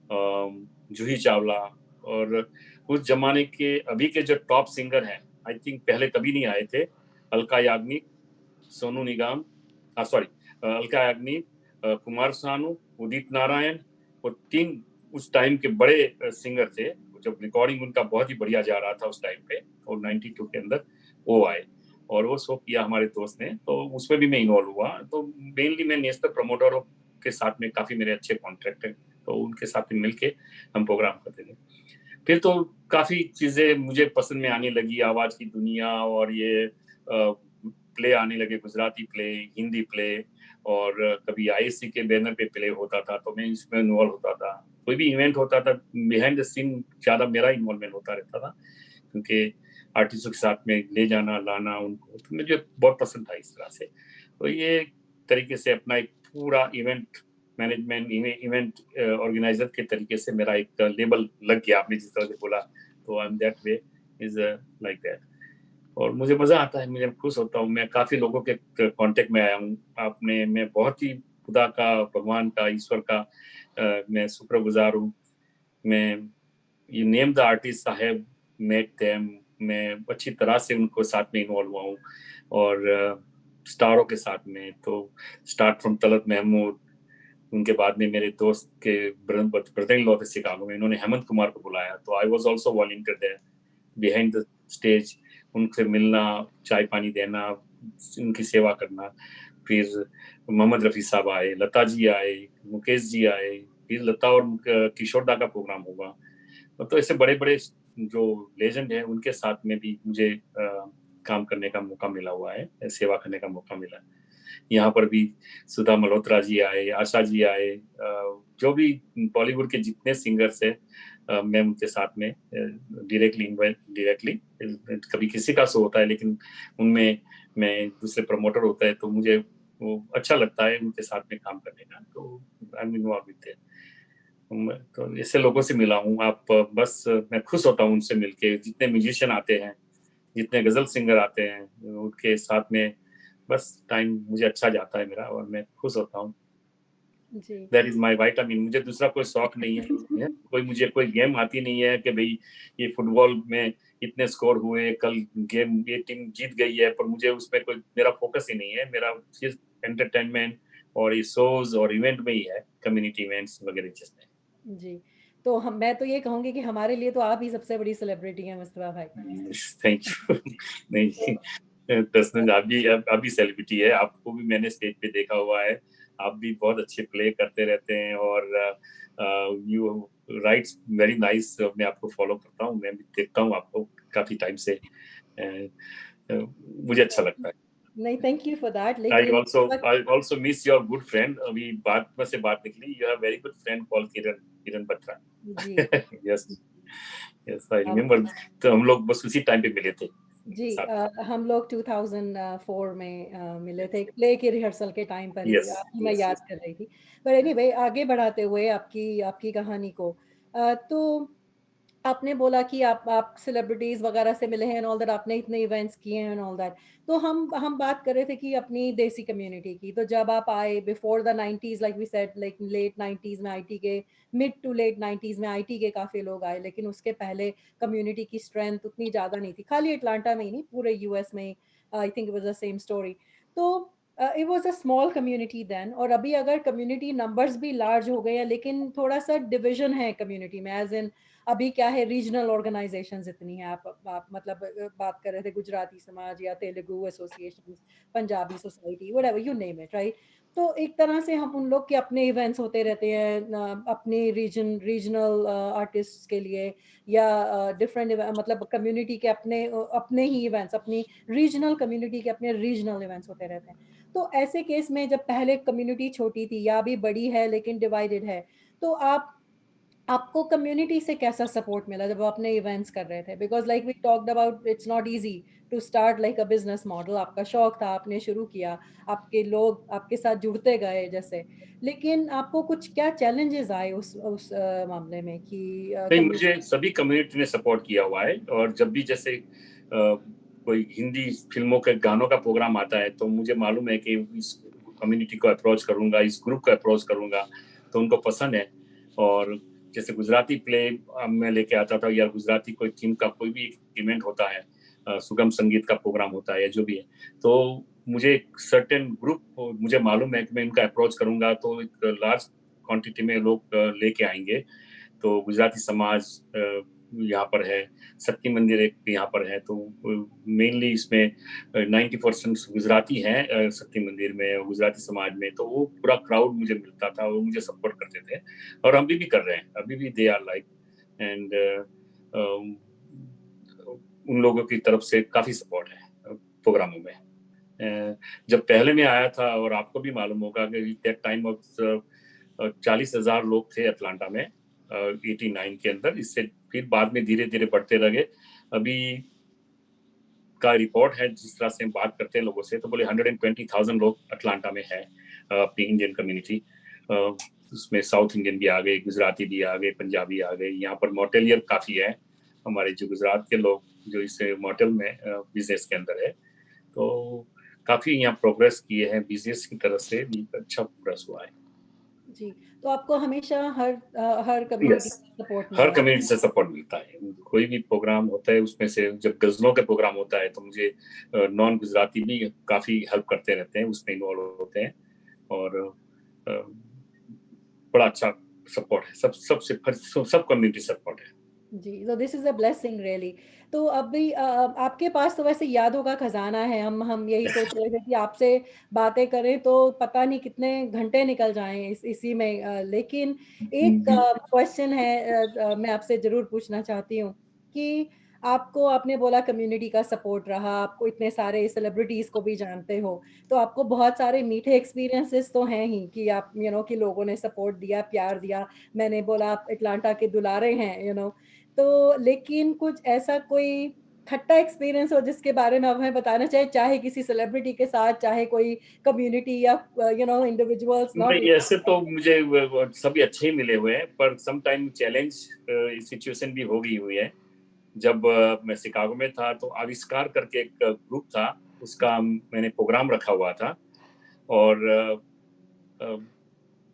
जूही चावला, और उस जमाने के अभी के जो टॉप सिंगर हैं, आई थिंक पहले कभी नहीं आए थे, अलका याग्निक, सोनू निगम, सॉरी, अलका याग्निक, कुमार सानू, उदित नारायण, वो 3 उस टाइम के बड़े सिंगर थे। जब रिकॉर्डिंग उनका बहुत ही बढ़िया जा रहा था उस टाइम पे, और 92 के अंदर वो आए और वो शो किया हमारे दोस्त ने, तो उसमें भी मैं इन्वॉल्व हुआ। तो मेनली मैं नेशनल प्रमोटरों के साथ में काफी मेरे अच्छे कॉन्ट्रैक्ट हैं, तो उनके साथ में मिलके हम प्रोग्राम करते थे। फिर तो काफी चीजें मुझे पसंद में आने लगी, आवाज की दुनिया, और ये प्ले आने लगे, गुजराती प्ले, हिंदी प्ले, और कभी आईएससी के बैनर पे प्ले होता था तो मैं इसमें इन्वॉल्व होता था। कोई भी इवेंट होता था, बिहाइंड द सीन ज्यादा मेरा इन्वॉल्वमेंट होता रहता था, क्योंकि आर्टिस्टों के साथ में ले जाना लाना उनको, तो मुझे बहुत पसंद था इस तरह से। तो ये तरीके से अपना एक पूरा इवेंट मैनेजमेंट, इवेंट ऑर्गेनाइजर के तरीके से मेरा एक लेबल लग गया, आपने जिस तरह से बोला, तो I am that way, is like that. और मुझे मजा आता है, मुझे खुश होता हूँ, मैं काफी लोगों के कांटेक्ट में आया हूँ। आपने, मैं बहुत ही खुदा का, भगवान का, ईश्वर का मैं शुक्रगुजार हूँ। मैं, you name the artist, I have met them, मैं अच्छी तरह से उनको साथ में इन्वॉल्व हुआ हूँ। और स्टारों के साथ में तो स्टार्ट फ्रॉम तलत महमूद, उनके बाद में मेरे दोस्त के ब्रदर इन लॉ थे शिकागो में, इन्होंने हेमंत कुमार को बुलाया, तो I was also volunteer there behind the stage, उनसे मिलना, चाय पानी देना, उनकी सेवा करना। फिर मोहम्मद रफी साहब आए, लता जी आए, मुकेश जी आए, फिर लता और किशोर दा का प्रोग्राम होगा। तो ऐसे बड़े बड़े जो लेजेंड हैं उनके साथ में भी मुझे काम करने का मौका मिला हुआ है, सेवा करने का मौका मिला। यहाँ पर भी सुधा मल्होत्रा जी आए, आशा जी आए, जो भी बॉलीवुड के जितने सिंगर्स हैं, मैं उनके साथ में डायरेक्टली कभी किसी का शो होता है, लेकिन उनमें मैं दूसरे प्रमोटर होता है तो मुझे वो अच्छा लगता है उनके साथ में काम करने का, तो आई एम इन्वॉल्व विद। तो ऐसे लोगों से मिला हूँ। आप बस, मैं खुश होता हूँ उनसे मिलके, जितने म्यूजिशियन आते हैं, जितने गजल सिंगर आते हैं, उनके साथ में बस टाइम मुझे अच्छा जाता है मेरा, और मैं खुश होता हूँ। जी। That is my vitamin. मुझे दूसरा कोई शौक नहीं है, मुझे कोई गेम आती नहीं है कि भाई ये फुटबॉल में इतने स्कोर हुए, कल गेम ये टीम जीत गई है, पर मुझे उसमें कोई, मेरा फोकस ही नहीं है। मेरा सिर्फ एंटरटेनमेंट और ये शोज और इवेंट में ही है, कम्युनिटी इवेंट्स वगैरह जिसमें। जी। तो मैं तो ये कहूँगी कि हमारे लिए तो आप ही सबसे बड़ी सेलिब्रिटी हैं मुस्तफा भाई। Thank you. नहीं, पर्सनल आप भी सेलिब्रिटी है, आपको भी मैंने स्टेज पे देखा हुआ है, आप भी बहुत अच्छे प्ले करते रहते हैं, और यू राइट्स वेरी नाइस। मैं आपको फॉलो करता हूँ, मैं भी देखता हूँ आपको काफी टाइम से, मुझे अच्छा लगता है। नहीं, थैंक यू फॉर दैट, लेकिन I also miss your good friend, अभी बात में से बात निकली, you have very good friend called Kiran Batra. Ji. Yes, yes, I हम remember। तो हम लोग बस उसी टाइम पे मिले थे जी, साथ। हम लोग 2004 में मिले थे, एक प्ले के रिहर्सल के टाइम पर ही, Yes, अभी मैं yes, याद yes। कर रही थी। पर एनीवे, आगे बढ़ाते हुए आपकी आपकी कहानी को, तो आपने बोला कि आप सेलिब्रिटीज़ वगैरह से मिले हैं एंड ऑल दैट, आपने इतने इवेंट्स किए हैं एंड ऑल दैट। तो हम बात कर रहे थे कि अपनी देसी कम्युनिटी की, तो जब आप आए before the 90s, like we said, like late 90s में आईटी के, मिड टू लेट 90s में आईटी के काफ़ी लोग आए, लेकिन उसके पहले कम्युनिटी की स्ट्रेंथ उतनी ज़्यादा नहीं थी। खाली अटलांटा में ही नहीं, पूरे यूएस में, I think it was the same story. तो it was a small community then, और अभी अगर कम्युनिटी नंबर्स भी लार्ज हो गए हैं, लेकिन थोड़ा सा डिवीजन है कम्युनिटी में, एज इन अभी क्या है, रीजनल ऑर्गेनाइजेशंस इतनी हैं। आप मतलब बात कर रहे थे गुजराती समाज या Telugu association, Punjabi society, whatever you name it, right? तो एक तरह से हम उन लोग के अपने इवेंट्स होते रहते हैं अपने रीजनल आर्टिस्ट्स के लिए, या डिफरेंट मतलब कम्युनिटी के अपने अपने ही इवेंट्स, अपनी रीजनल कम्युनिटी के अपने रीजनल इवेंट्स होते रहते हैं। तो ऐसे केस में जब पहले कम्युनिटी छोटी थी या अभी बड़ी है लेकिन डिवाइडेड है, तो आपको कम्युनिटी से कैसा सपोर्ट मिला जब आप अपने इवेंट्स कर रहे थे? Because like we talked about, it's not easy to start like a business model. आपका शौक था, आपने शुरू किया, आपके लोग आपके साथ जुड़ते गए जैसे, लेकिन आपको कुछ क्या चैलेंजेस आए उस मामले में कि नहीं, कम्युनिटी? मुझे सभी कम्युनिटी ने सपोर्ट किया हुआ है, और जब भी जैसे कोई हिंदी फिल्मों के गानों का प्रोग्राम आता है तो मुझे मालूम है कि इस कम्युनिटी को अप्रोच करूंगा, इस ग्रुप को अप्रोच करूंगा, तो उनको पसंद है। और जैसे गुजराती प्ले मैं लेके आता था, या गुजराती कोई थीम का कोई भी इवेंट होता है, सुगम संगीत का प्रोग्राम होता है या जो भी है, तो मुझे एक सर्टेन ग्रुप, मुझे मालूम है कि मैं इनका अप्रोच करूंगा तो एक लार्ज क्वांटिटी में लोग लेके आएंगे। तो गुजराती समाज यहाँ पर है, शक्ति मंदिर एक यहाँ पर है, तो मेनली इसमें 90% गुजराती हैं शक्ति मंदिर में, गुजराती समाज में। तो वो पूरा क्राउड मुझे मिलता था, वो मुझे सपोर्ट करते थे, और अभी भी कर रहे हैं, अभी भी दे आर लाइक। एंड उन लोगों की तरफ से काफी सपोर्ट है प्रोग्रामों में। जब पहले में आया था, और आपको भी मालूम होगा कि दैट टाइम ऑफ 40,000 लोग थे अटलांटा में 89 के अंदर। इससे फिर बाद में धीरे धीरे बढ़ते रहे। अभी का रिपोर्ट है, जिस तरह से हम बात करते हैं लोगों से, तो बोले 120,000 लोग अटलांटा में है अपनी इंडियन कम्युनिटी। उसमें साउथ इंडियन भी आ गए, गुजराती भी आ गए, पंजाबी आ गए। यहाँ पर मोटेलियर काफी है, हमारे जो गुजरात के लोग जो इस मोटेल में बिजनेस के अंदर है। तो काफी यहाँ प्रोग्रेस किए हैं बिजनेस की तरफ से भी, अच्छा प्रोग्रेस हुआ है। जी, तो आपको हमेशा हर यस, कम्युनिटी का सपोर्ट हर मिला है। कम्युनिटी से सपोर्ट मिलता है। कोई भी प्रोग्राम होता है उसमें से, जब गजलों के प्रोग्राम होता है तो मुझे नॉन गुजराती भी काफी हेल्प करते रहते हैं, उसमें इन्वॉल्व होते हैं, और अ, बड़ा अच्छा सपोर्ट है, सब कम्युनिटी सपोर्ट है। जी, तो this is a blessing really. तो अभी आपके पास तो वैसे यादों का खजाना है। हम यही सोच रहे थे कि आपसे बातें करें तो पता नहीं कितने घंटे निकल जाएँ इसी में, लेकिन एक जी। क्वेश्चन है, मैं आपसे ज़रूर पूछना चाहती हूँ कि आपने बोला कम्युनिटी का सपोर्ट रहा, आपको इतने सारे सेलिब्रिटीज़ को भी जानते हो, तो आपको बहुत सारे मीठे एक्सपीरियंसेस तो हैं ही कि आप कि लोगों ने सपोर्ट दिया, प्यार दिया। मैंने बोला आप अटलांटा के दुलारे हैं, तो लेकिन कुछ ऐसा कोई खट्टा एक्सपीरियंस हो जिसके बारे में आप हमें बताना चाहें, चाहे किसी सेलिब्रिटी के साथ, चाहे कोई कम्युनिटी या इंडिविजुअल्स, नॉट नहीं, ऐसे तो मुझे सभी अच्छे ही मिले हुए हैं, पर सम टाइम चैलेंज सिचुएशन भी हो गई हुई है। जब मैं शिकागो में था तो आविष्कार करके एक ग्रुप था, उसका मैंने प्रोग्राम रखा हुआ था, और अ,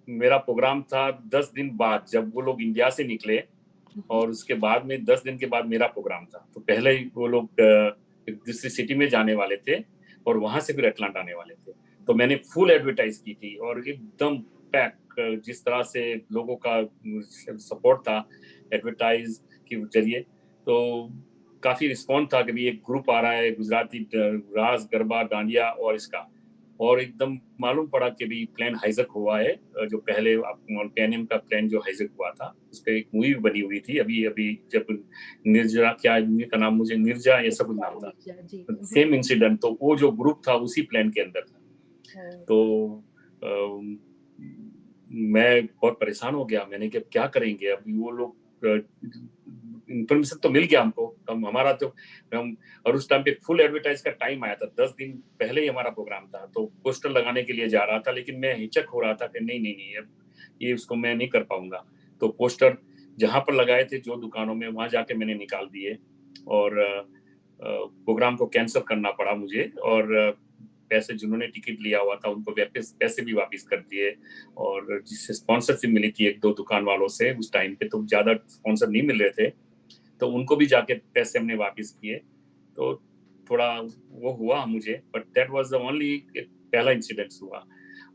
मेरा प्रोग्राम था 10 दिन बाद, जब वो लोग इंडिया से निकले, और उसके बाद में 10 दिन के बाद मेरा प्रोग्राम था। तो पहले ही वो लोग एक दूसरी सिटी में जाने वाले थे, और वहां से फिर अटलांटा आने वाले थे। तो मैंने फुल एडवर्टाइज की थी, और एकदम पैक, जिस तरह से लोगों का सपोर्ट था एडवर्टाइज के जरिए, तो काफी रिस्पॉन्स था कि भी एक ग्रुप आ रहा है गुजराती रास गरबा डांडिया और इसका। और एकदम मालूम पड़ा कि भी प्लेन हाईजैक हुआ है, जो पहले पेनियम का प्लेन जो हाईजैक हुआ था, उस पर एक मूवी बनी हुई थी अभी अभी, जब निर्जा, क्या आदमी का नाम, मुझे निर्जा ऐसा कुछ नाम था, जी। Same incident. तो वो जो ग्रुप था उसी प्लेन के अंदर था। ओह! तो मैं बहुत परेशान हो गया, मैंने कहा क्या करेंगे अभी, वो लोग इंफॉर्मेशन तो मिल गया हमको, हम हमारा तो हम, और उस टाइम पे फुल एडवर्टाइज का टाइम आया था, 10 दिन पहले ही हमारा प्रोग्राम था, तो पोस्टर लगाने के लिए जा रहा था, लेकिन मैं हिचक हो रहा था कि नहीं नहीं नहीं, अब ये उसको मैं नहीं कर पाऊंगा। तो पोस्टर जहां पर लगाए थे जो दुकानों में, वहां जाके मैंने निकाल दिए, और प्रोग्राम को कैंसिल करना पड़ा मुझे, और पैसे जिन्होंने टिकट लिया हुआ था उनको पैसे भी वापस कर दिए। और जिससे स्पॉन्सरशिप मिली थी एक दो दुकान वालों से उस टाइम पे, तो ज्यादा स्पॉन्सर नहीं मिल रहे थे, तो उनको भी जाके पैसे हमने वापस किए। तो थोड़ा वो हुआ मुझे, but that was the only पहला इंसिडेंट हुआ।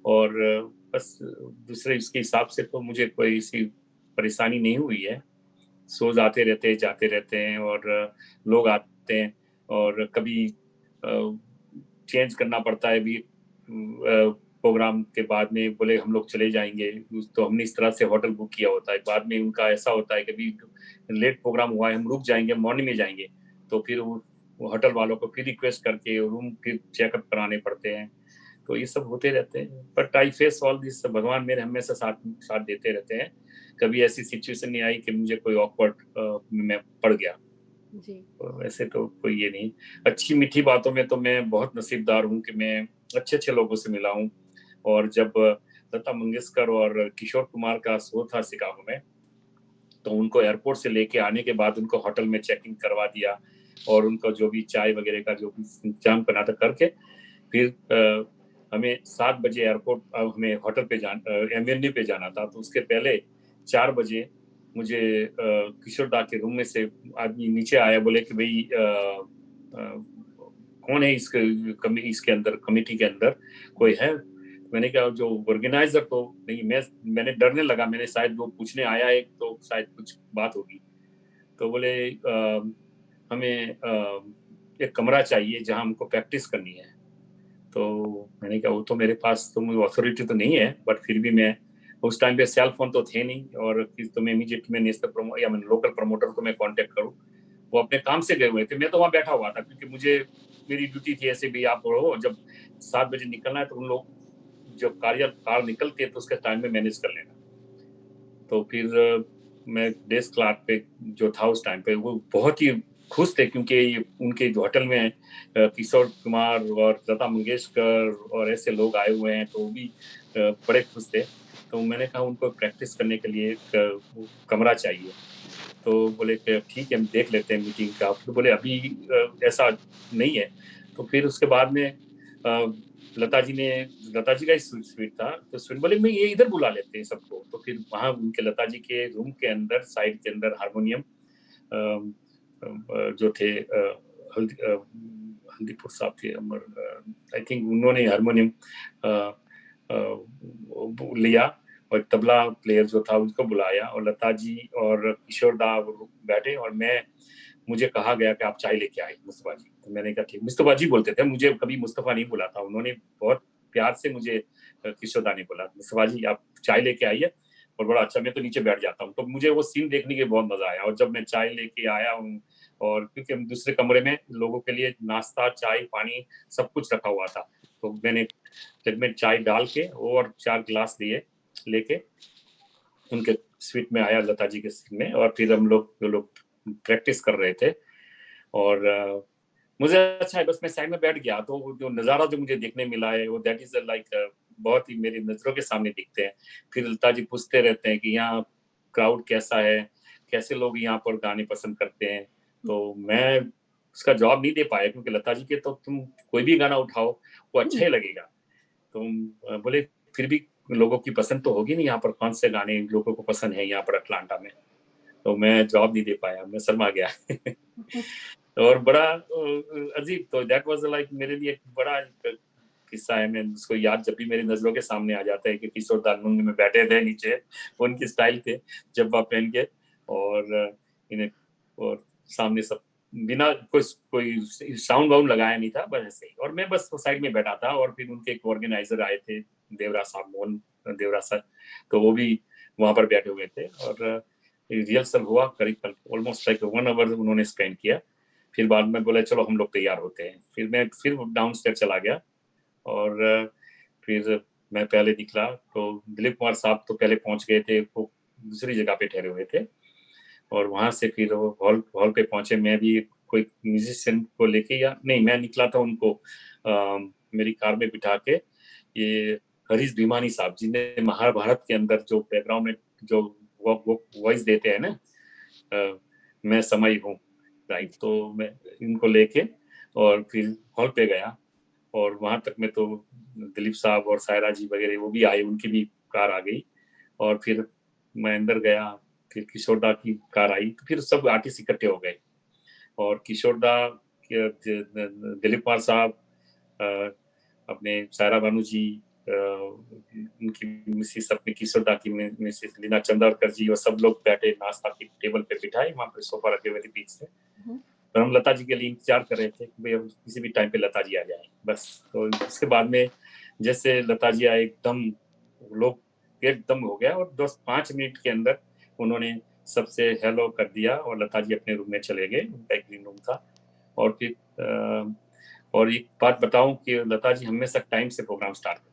और बस दूसरे इसके हिसाब से तो मुझे कोई ऐसी परेशानी नहीं हुई है। शोज आते रहते हैं, जाते रहते हैं, और लोग आते हैं, और कभी चेंज करना पड़ता है भी। प्रोग्राम के बाद में बोले हम लोग चले जाएंगे, तो हमने इस तरह से होटल बुक किया होता है। बाद में उनका ऐसा होता है कि अभी लेट प्रोग्राम हुआ है, हम रुक जाएंगे, मॉर्निंग में जाएंगे, तो फिर वो होटल वालों को फिर रिक्वेस्ट करके रूम फिर चेकअप कराने पड़ते हैं। तो ये सब होते रहते हैं, but I face all this. भगवान मेरे हमेशा साथ साथ देते रहते हैं। कभी ऐसी सिचुएशन नहीं आई कि मुझे कोई ऑकवर्ड में पड़ गया। जी। वैसे तो कोई ये नहीं। अच्छी मीठी बातों में तो मैं बहुत नसीबदार हूँ कि मैं अच्छे अच्छे लोगों से मिला हूँ। और जब लता मंगेशकर और किशोर कुमार का शो था शिकागो में, तो उनको एयरपोर्ट से लेके आने के बाद उनको होटल में चेकिंग करवा दिया, और उनको जो भी चाय वगैरह का जो भी इंतजाम करना था करके, फिर हमें 7 बजे एयरपोर्ट हमें होटल पे एवेन्यू पे जाना था। तो उसके पहले 4 बजे मुझे किशोर दा के रूम में से आदमी नीचे आया, बोले कि भाई कौन है इसके अंदर, कमेटी के अंदर कोई है? मैंने कहा जो ऑर्गेनाइजर तो नहीं। मैंने डरने लगा, मैंने शायद वो पूछने आया है तो शायद कुछ बात होगी। तो बोले हमें एक कमरा चाहिए जहां हमको प्रैक्टिस करनी है। तो मैंने कहा वो तो मेरे पास तो मुझे अथॉरिटी तो नहीं है, बट फिर भी मैं उस टाइम पे सेल फोन तो थे नहीं, और फिर तो मैं इमीडिएट में नेशनल या मैं लोकल प्रमोटर को मैं कांटेक्ट करूं। वो अपने काम से गए हुए थे, मैं तो वहां बैठा हुआ था, क्योंकि मुझे मेरी ड्यूटी थी ऐसे भी। आप रहो, जब 7 बजे निकलना है तो उन लोग जब कार निकलते हैं तो उसके टाइम में मैनेज कर लेना। तो फिर मैं डेस्क क्लार्क पे जो था उस टाइम पे, वो बहुत ही खुश थे, क्योंकि उनके होटल में किशोर कुमार और लता मंगेशकर और ऐसे लोग आए हुए हैं, तो वो भी बड़े खुश थे। तो मैंने कहा उनको प्रैक्टिस करने के लिए एक कमरा चाहिए। तो बोले कि ठीक है, हम देख लेते हैं मीटिंग का। फिर बोले अभी ऐसा नहीं है। तो फिर उसके बाद में लता जी ने, लता जी का ही स्वीट था, तो स्वीट बोले मैं ये इधर बुला लेते हैं सबको। तो फिर वहां उनके लता जी के रूम के अंदर साइड के अंदर हारमोनियम जो थे हल्दीपुर साहब थे, आई थिंक उन्होंने हारमोनियम लिया, और तबला प्लेयर जो था उसको बुलाया, और लता जी और किशोर दा बैठे, और मुझे कहा गया कि आप चाय लेके आए मुस्तफा जी। तो मैंने कहा ठीक। मुस्तफा जी बोलते थे, मुझे कभी मुस्तफा नहीं बोला था उन्होंने, बहुत प्यार से मुझे किशोर दा ने बोला मुस्तफा जी आप चाय लेके आइए। और बड़ा अच्छा, मैं तो नीचे बैठ जाता हूँ। तो मुझे वो सीन देखने के बहुत मजा आया। और जब मैं चाय लेके आया हूँ, और क्योंकि हम दूसरे कमरे में लोगों के लिए नाश्ता, चाय, पानी सब कुछ रखा हुआ था, तो मैंने जब मैं चाय डाल के और 4 गिलास लिए लेके उनके स्वीट में आया, लता जी के स्वीट में, और फिर हम लोग जो लोग प्रैक्टिस कर रहे थे। और मुझे अच्छा है, बस मैं साइड में बैठ गया, तो जो नज़ारा जो मुझे देखने मिला है वो दैट इज लाइक बहुत ही मेरी नजरों के सामने दिखते हैं। फिर लता जी पूछते रहते हैं कि यहाँ क्राउड कैसा है, कैसे लोग यहाँ पर गाने पसंद करते हैं। तो मैं उसका जवाब नहीं दे पाया, क्योंकि लता जी के तो तुम कोई भी गाना उठाओ वो अच्छा ही लगेगा। तो बोले फिर भी लोगों की पसंद तो होगी नहीं, यहाँ पर कौन से गाने लोगों को पसंद है यहाँ पर अटलांटा में। तो मैं जवाब नहीं दे पाया, मैं शर्मा गया। और बड़ा अजीब, तो दैट वाज लाइक मेरे लिए एक बड़ा किस्सा है। मैं उसको याद जब भी मेरी नजरों के सामने आ जाता है कि किशोर दानमुंग में बैठे थे नीचे, उनकी स्टाइल थे जब्बा पहन के, और इन्हें, और सामने सब बिना कोई साउंड वाउंड लगाया नहीं था, बस ऐसे ही। और मैं बस साइड में बैठा था, और फिर उनके एक ऑर्गेनाइजर आए थे, देवरा साहब, मोहन देवरा सर, तो वो भी वहां पर बैठे हुए थे। और रिहर्सल हुआ करीब ऑलमोस्ट लाइक 1 आवर उन्होंने स्पेंड किया। फिर बाद में बोला चलो हम लोग तैयार होते हैं। फिर मैं फिर डाउन स्टेप चला गया, और फिर मैं पहले निकला, तो दिलीप कुमार साहब तो पहले पहुंच गए थे, वो दूसरी जगह पे ठहरे हुए थे। और वहां से फिर वो हॉल पे पहुंचे। मैं भी कोई म्यूजिशियन को लेके, या नहीं, मैं निकला था उनको मेरी कार में बिठा के। ये हरीश भीमानी साहब जिन्हें महाभारत के अंदर जो बैकग्राउंड में जो वो वॉइस देते हैं ना, मैं समय हूँ, राइट। तो मैं इनको लेके और फिर हॉल पे गया, और वहां तक में तो दिलीप साहब और सायरा जी वगैरह वो भी आए, उनकी भी कार आ गई। और फिर मैं अंदर गया, फिर किशोर दा की कार आई, तो फिर सब आर्टिस्ट इकट्ठे हो गए। और किशोर दा, दिलीप कुमार साहब, अपने सायरा बानू जी, उनकी मिसेस अपनी किशोर दा की मिसेस लीना चंदावरकर जी, और सब लोग बैठे नाश्ता की टेबल पे बिठाए, वहाँ पे सोफा रखे हुए थे बीच से। और हम लता जी के लिए इंतजार कर रहे थे कि भाई किसी भी टाइम पे लता जी आ जाए बस। तो उसके बाद में जैसे लता जी आए, एकदम लोग एकदम हो गया, और 10-5 मिनट के अंदर उन्होंने सबसे हेलो कर दिया और लता जी अपने रूम में चले गए। उनका एक ग्रीन रूम था। और फिर और एक बात बताऊं कि लता जी हमेशा टाइम से प्रोग्राम स्टार्ट करती,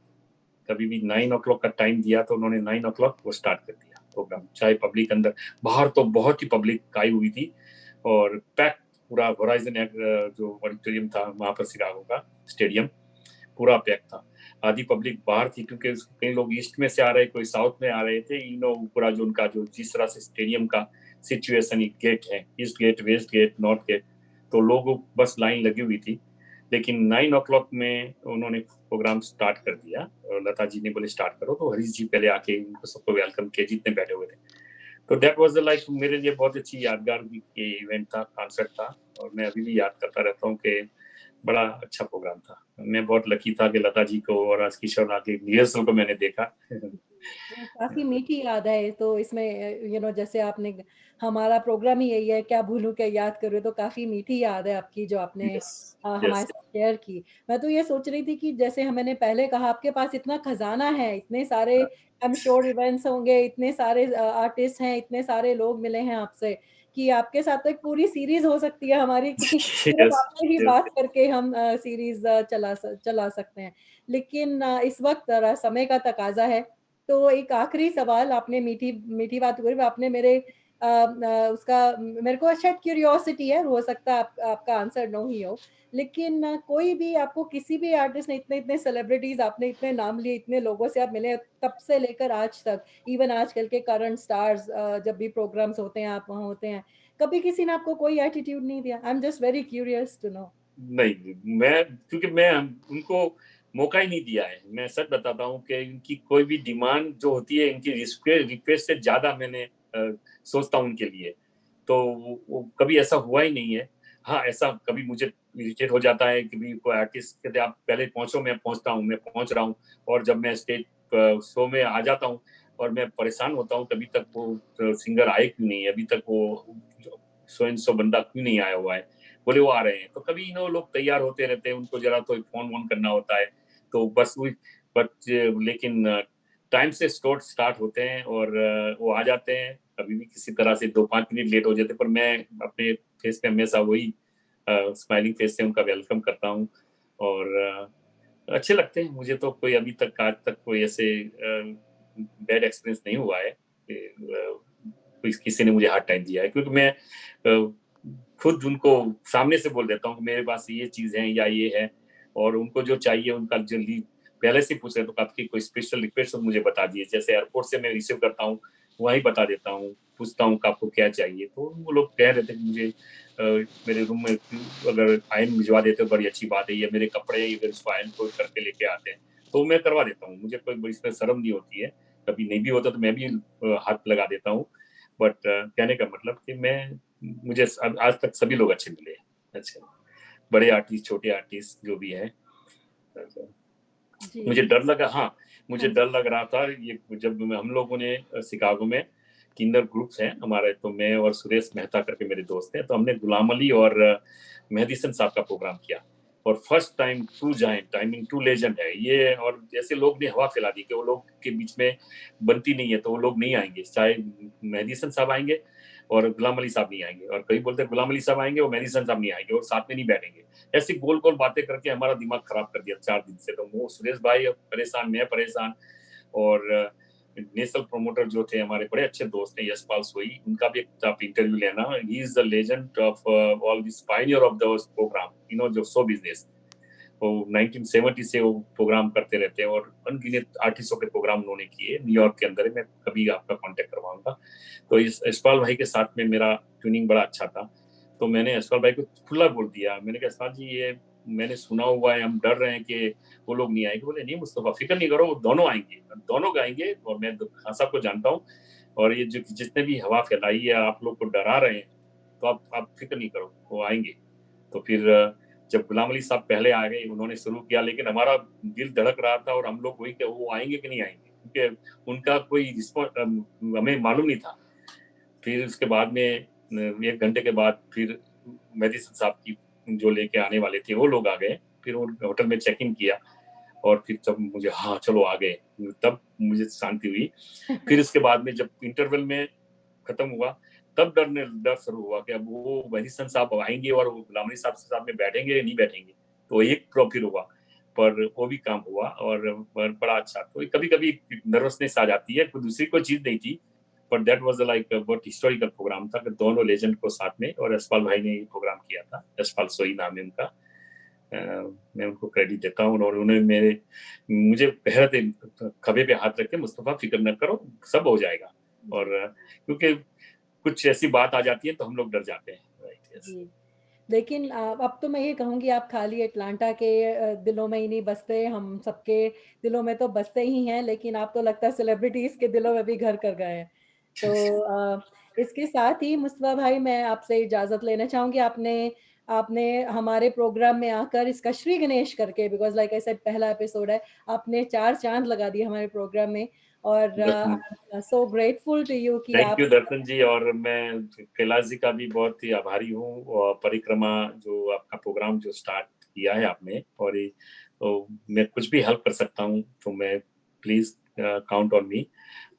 कभी भी 9 o'clock का टाइम दिया तो उन्होंने 9 o'clock वो स्टार्ट कर दिया प्रोग्राम, चाहे पब्लिक अंदर बाहर तो बहुत ही पब्लिक आई हुई थी, और पैक पूरा होराइजन जो ऑडिटोरियम था वहां पर शिकागो का स्टेडियम पूरा पैक था। आधी पब्लिक बाहर थी क्योंकि कई लोग ईस्ट में से आ रहे, कोई साउथ में आ रहे थे। पूरा जो उनका जो जिस तरह से स्टेडियम का सिचुएशन, गेट है, east gate, west gate, north gate, तो लोगों बस लाइन लगी हुई थी। लेकिन 9 o'clock में उन्होंने प्रोग्राम स्टार्ट कर दिया, और लता जी ने बोले स्टार्ट करो, तो हरीश जी पहले आके उनको सबको वेलकम किया जितने बैठे हुए थे। तो दैट वाज लाइक मेरे लिए बहुत अच्छी यादगार इवेंट था, कॉन्सर्ट था, और मैं अभी भी याद करता रहता हूँ कि बड़ा अच्छा प्रोग्राम था। मैं बहुत लकी था कि लता जी को और आज किशोर दा के रिहर्सल को मैंने देखा। वो काफ़ी मीठी याद है, तो इसमें जैसे आपने हमारा प्रोग्राम ही यही है, क्या भूलूँ क्या याद करूँ, तो काफ़ी मीठी याद है आपकी जो आपने यस, हमारे यस। साथ शेयर की। मैं तो ये सोच रही थी कि जैसे मैंने पहले कहा, आपके पास इतना खज़ाना है, इतने सारे आई एम श्योर इवेंट्स होंगे, इतने सारे आर्टिस्ट हैं, इतने सारे लोग मिले हैं आपसे, कि आपके साथ तो एक पूरी सीरीज़ हो सकती है हमारी कि सिर्फ़ यस, आपसे ही यस। बात करके हम सीरीज़ चला सकते हैं। लेकिन इस वक़्त समय का तकाज़ा है, तो एक आखिरी सवाल, आपने मीठी मीठी बात करी, आपने उसका मेरे को शायद क्यूरियोसिटी है, हो सकता है आपका आंसर नो ही हो। लेकिन कोई भी आपको किसी भी आर्टिस्ट ने, इतने-इतने सेलिब्रिटीज़ आपने इतने नाम लिए, इतने लोगों से आप मिले तब से लेकर आज तक, इवन आजकल के करंट स्टार्स जब भी प्रोग्राम्स होते हैं, आप वहाँ होते हैं, कभी किसी ने आपको कोई एटीट्यूड नहीं दिया? I am just very curious to know. नहीं, मैं क्योंकि मैं उनको मौका ही नहीं दिया है। मैं सच बताता हूँ कि इनकी कोई भी डिमांड जो होती है, इनकी रिक्वेस्ट से ज़्यादा मैंने सोचता हूँ उनके लिए। तो वो कभी ऐसा हुआ ही नहीं है। हाँ, ऐसा कभी मुझे इरिटेट हो जाता है कि भी कोई आर्टिस्ट कहते हैं आप पहले पहुँचो, मैं पहुँचता हूँ, मैं पहुँच रहा हूँ, और जब मैं स्टेज शो में आ जाता हूँ और मैं परेशान होता हूँ, कभी तक वो सिंगर आए क्यों नहीं? अभी तक वो सो एंड सो बंदा क्यों नहीं आया हुआ है? बोले वो आ रहे हैं। तो कभी लोग तैयार होते रहते हैं, उनको ज़रा तो फ़ोन-वोन करना होता है, तो बस वही बट लेकिन टाइम से स्टार्ट होते हैं, और वो आ जाते हैं। कभी भी किसी तरह से 2-5 मिनट लेट हो जाते हैं, पर मैं अपने फेस पे हमेशा वही स्माइलिंग फेस से उनका वेलकम करता हूँ, और अच्छे लगते हैं। मुझे तो कोई अभी तक आज तक कोई ऐसे बैड एक्सपीरियंस नहीं हुआ है कि कोई किसी ने मुझे हार्ड टाइम दिया है, क्योंकि मैं खुद उनको सामने से बोल देता हूँ कि मेरे पास ये चीज़ है या ये है, और उनको जो चाहिए उनका जल्दी पहले से पूछ रहे तो आपकी कोई स्पेशल रिक्वेस्ट हो मुझे बता दीजिए। जैसे एयरपोर्ट से मैं रिसीव करता हूँ, वहीं बता देता हूँ, पूछता हूँ कि आपको क्या चाहिए, तो वो लोग कह रहे थे कि मुझे मेरे रूम में अगर आयरन भिजवा देते हो बड़ी अच्छी बात है, या मेरे कपड़े अगर इसको आयरन कोई करके लेके आते हैं, तो मैं करवा देता हूँ। मुझे कोई इसमें शर्म नहीं होती है, कभी नहीं भी होता तो मैं भी हाथ लगा देता हूँ। बट कहने का मतलब कि मुझे आज तक सभी लोग अच्छे मिले हैं। अच्छा, बड़े आर्टिस्ट, छोटे आर्टिस्ट जो भी हैं। जी, मुझे जी। डर लगा, हाँ, मुझे हाँ डर लग रहा था ये जब हम लोगों ने शिकागो में किंडर ग्रुप्स हैं हमारे, तो मैं और सुरेश मेहता करके मेरे दोस्त हैं, तो हमने गुलाम अली और मेहदी हसन साहब का प्रोग्राम किया, और first time to giant, I mean to legend है ये, और जैसे लोग ने हवा फैला दी कि वो लोग के बीच में बनती नहीं है तो वो लोग नहीं आएंगे, चाहे मेहदी हसन साहब आएंगे और गुलाम अली साहब नहीं आएंगे, और कई बोलते हैं गुलाम अली साहब आएंगे और मेहदी हसन साहब नहीं आएंगे और साथ में नहीं बैठेंगे। ऐसी गोल-गोल बातें करके हमारा दिमाग खराब कर दिया 4 दिन से। तो वो सुरेश भाई परेशान, मैं परेशान, और नेशनल प्रमोटर जो थे हमारे बड़े अच्छे दोस्त हैं यशपाल सोई, उनका भी एक आप इंटरव्यू लेना। He is the legend of all this pioneer of the programme, जो शो बिज़नेस। वो 1970 से वो प्रोग्राम करते रहते हैं, और अनगिनत आर्टिस्टों के प्रोग्राम उन्होंने किए न्यूयॉर्क के अंदर। मैं कभी आपका कॉन्टैक्ट करवाऊँगा। तो इस यशपाल भाई के साथ में मेरा ट्यूनिंग बड़ा अच्छा था। तो मैंने यशपाल भाई को खुला बोल दिया। मैंने कहा, "यशपाल जी, ये मैंने सुना हुआ है, हम डर रहे हैं कि वो लोग नहीं आएँगे।" बोले, "नहीं मुस्तफ़ा, फ़िक्र नहीं करो, वो दोनों आएँगे, दोनों गाएँगे, और मैं खान साहब को जानता हूँ, और ये जो जितने भी हवा फैलाई है, आप लोग को डरा रहे हैं, तो आप फ़िक्र नहीं करो, वो आएँगे।" तो फिर जब गुलाम अली साहब पहले आ गए, उन्होंने शुरू किया, लेकिन हमारा दिल धड़क रहा था और हम लोग वही कि वो आएंगे कि नहीं आएंगे, क्योंकि उनका कोई रिस्पॉन्स हमें मालूम नहीं था। फिर उसके बाद में 1 घंटे के बाद फिर मेहदी हसन साहब की जो लेके आने वाले थे वो लोग आ गए। फिर वो होटल में चेक इन किया और फिर जब मुझे हाँ चलो आ गए, तब मुझे शांति हुई। फिर इसके बाद में जब इंटरवल में खत्म हुआ, तब डर शुरू हुआ कि अब वो मेहदी हसन साहब आएंगे और गुलाम अली साहब के साथ में बैठेंगे या नहीं बैठेंगे। तो एक फिर हुआ, पर वो भी काम हुआ और बड़ा अच्छा। तो कभी कभी नर्वसनेस आ जाती है, कोई दूसरी कोई चीज नहीं थी, पर दैट वाज लाइक बहुत हिस्टोरिकल प्रोग्राम था कि दोनों लेजेंड को साथ में, और यशपाल भाई ने ये प्रोग्राम किया था, यशपाल सोई नाम है उनका। मैं उनको क्रेडिट देता हूँ और उन्होंने मुझे पहले खभे पे हाथ रख के, मुस्तफा फिक्र न करो, सब हो जाएगा। और क्योंकि कुछ ऐसी बात आ जाती है तो हम लोग डर जाते हैं। जी, लेकिन अब तो मैं ये कहूँगी आप खाली अटलांटा के दिलों में ही नहीं बसते, हम सबके दिलों में तो बसते ही हैं, लेकिन आप तो लगता है सेलिब्रिटीज़ के दिलों में भी घर कर गए हैं। तो इसके साथ ही मुस्तफा भाई, मैं आपसे इजाज़त लेना चाहूँगी। आपने आपने हमारे प्रोग्राम में आकर इसका श्री गणेश करके, बिकॉज़ लाइक आई सेड पहला एपिसोड है, आपने 4 चाँद लगा दिए हमारे प्रोग्राम में, और सो ग्रेटफुल टू यू कि थैंक आप। यू दर्शन जी, और मैं कैलाश जी का भी बहुत ही आभारी हूँ। और परिक्रमा जो आपका प्रोग्राम जो स्टार्ट किया है आपने, और ये तो मैं कुछ भी हेल्प कर सकता हूँ तो मैं प्लीज काउंट ऑन मी।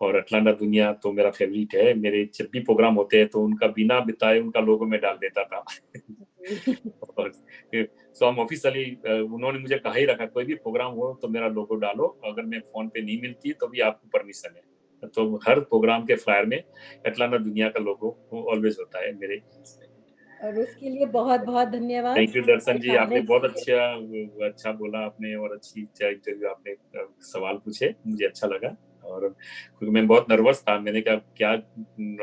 और अटलांटा दुनिया तो मेरा फेवरेट है, मेरे जब भी प्रोग्राम होते हैं तो उनका बिना बिताए उनका लोगो में डाल देता था। और सो हम ऑफिशियली उन्होंने मुझे कहा ही रखा, कोई भी प्रोग्राम हो तो मेरा लोगो डालो, अगर मैं फोन पे नहीं मिलती तो भी आपको परमिशन है। तो हर प्रोग्राम के फ्लायर में अटलांटा दुनिया का लोगो ऑलवेज होता है मेरे। और उसके लिए बहुत-बहुत धन्यवाद थैंक यू दर्शन जी, यहाँ आपने आने बहुत के लिए। अच्छा बोला आपने, और अच्छी इंटरव्यू आपने सवाल पूछे, मुझे अच्छा लगा। और क्योंकि मैं बहुत नर्वस था, मैंने कहा क्या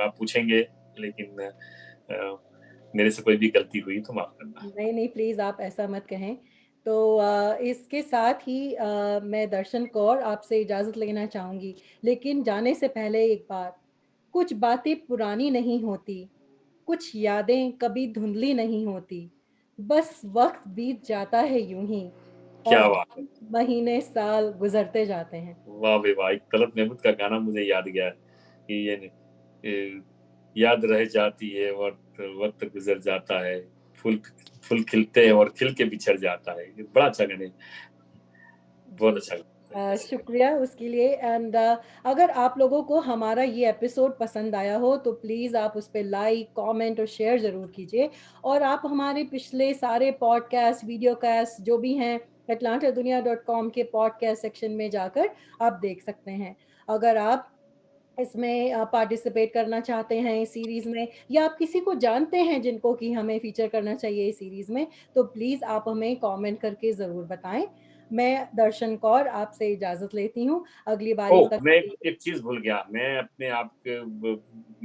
आप पूछेंगे, लेकिन मेरे से कोई भी गलती हुई तो माफ करना। नहीं, नहीं, प्लीज़ आप ऐसा मत कहें। तो इसके साथ ही मैं दर्शन कौर आपसे इजाज़त लेना चाहूँगी। लेकिन जाने से पहले एक बात, कुछ बातें पुरानी नहीं होती, कुछ यादें कभी धुंधली नहीं होती, बस वक़्त बीत जाता है यूँ ही, और क्या बात है, दिन, महीने, साल गुज़रते जाते हैं। वाह भाई वाह, एक तलत महमूद का गाना मुझे याद गया कि ये याद रह जाती है, वक्त वक्त गुजर जाता है, फूल फूल खिलते हैं और खिल के बिछड़ जाता है। ये बड़ा अच्छा गाना है, बहुत जी। अच्छा गाना है। शुक्रिया उसके लिए। एंड अगर आप लोगों को हमारा ये एपिसोड पसंद आया हो तो प्लीज़ आप उस पे लाइक, कमेंट और शेयर ज़रूर कीजिए। और आप हमारे पिछले सारे पॉडकास्ट, वीडियोकास्ट जो भी हैं, atlantadunia.com के पॉडकास्ट सेक्शन में जाकर आप देख सकते हैं। अगर आप इसमें पार्टिसिपेट करना चाहते हैं इस सीरीज़ में, या आप किसी को जानते हैं जिनको कि हमें फ़ीचर करना चाहिए इस सीरीज़ में, तो प्लीज़ आप हमें कमेंट करके ज़रूर बताएँ। मैं दर्शन कौर आपसे इजाज़त लेती हूँ, अगली बारी ओह! तक मैं के एक लिए। एक चीज़ भूल गया, मैं अपने आप के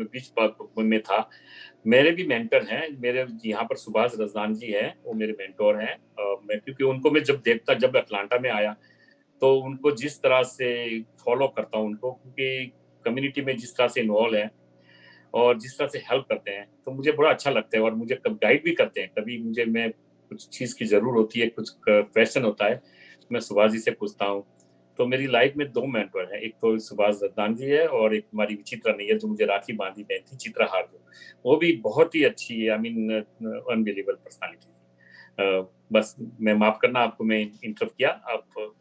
बीच बात में था। मेरे भी मेंटर हैं, मेरे यहाँ पर सुभाष रज़दान जी हैं, वो मेरे मेंटर हैं। मैं क्योंकि उनको मैं जब देखता, जब अटलांटा में आया, तो उनको जिस तरह से फ़ॉलो करता हूँ उनको, क्योंकि कम्युनिटी में जिस तरह से इन्वॉल्व हैं और जिस तरह से हेल्प करते हैं, तो मुझे बड़ा अच्छा लगता है और मुझे कब गाइड भी करते हैं। कभी मुझे मैं कुछ चीज़ की ज़रूरत होती है, कुछ क्वेश्चन होता है, मैं सुभाष जी से पूछता हूँ। तो मेरी लाइफ में 2 मेंटर हैं, एक तो सुभाष दत्तान जी है और एक हमारी विचित्रा नैयर जो मुझे राखी बांधी बहन थी, चित्रहार जो, वो भी बहुत ही अच्छी है, आई मीन अनबिलीवेबल पर्सनैलिटी थी। बस मैं माफ़ करना, आपको मैं इंटरप्ट किया, आप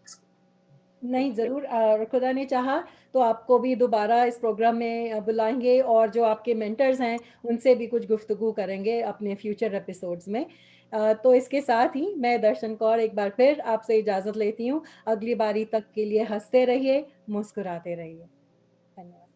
नहीं, ज़रूर, खुदा ने चाहा तो आपको भी दोबारा इस प्रोग्राम में बुलाएँगे, और जो आपके मेंटर्स हैं, उनसे भी कुछ गुफ्तगू करेंगे अपने फ्यूचर एपिसोड्स में। तो इसके साथ ही मैं दर्शन कौर एक बार फिर आपसे इजाज़त लेती हूँ। अगली बारी तक के लिए हँसते रहिए, मुस्कुराते रहिए। धन्यवाद।